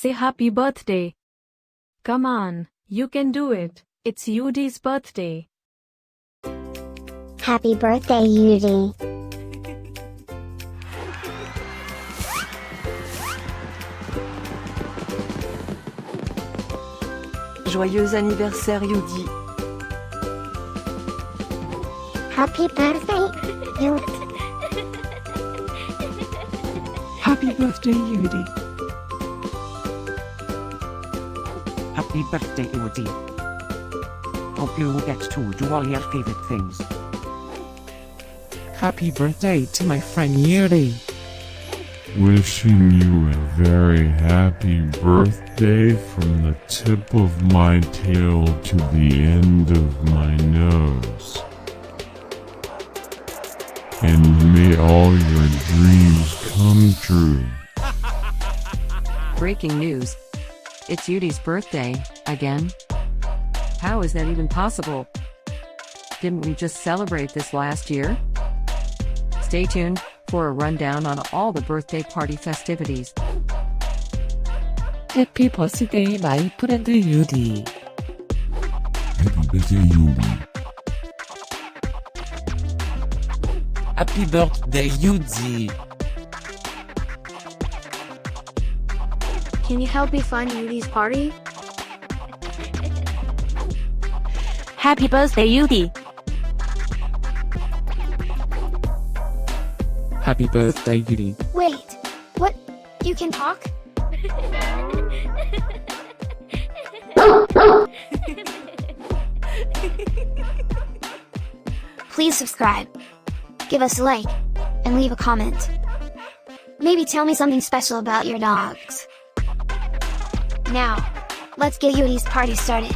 Say happy birthday. Come on, you can do it. It's Yudy's birthday. Happy birthday, Yudy. Joyeux anniversaire, Yudy. Happy birthday, Yudy. Happy birthday, Yudy. Happy birthday, Yudy. Hope you get to do all your favorite things. Happy birthday to my friend Yudy. Wishing you a very happy birthday from the tip of my tail to the end of my nose. And may all your dreams come true. Breaking news. It's Yudy's birthday, again? How is that even possible? Didn't we just celebrate this last year? Stay tuned for a rundown on all the birthday party festivities. Happy birthday, my friend Yudy. Happy birthday, Yudy. Happy birthday, Yudy. Can you help me find Yudy's party? Happy birthday, Yudy. Happy birthday, Yudy. Wait, what? You can talk? Please subscribe, give us a like, and leave a comment. Maybe tell me something special about your dogs. Now, let's get Yudy's party started.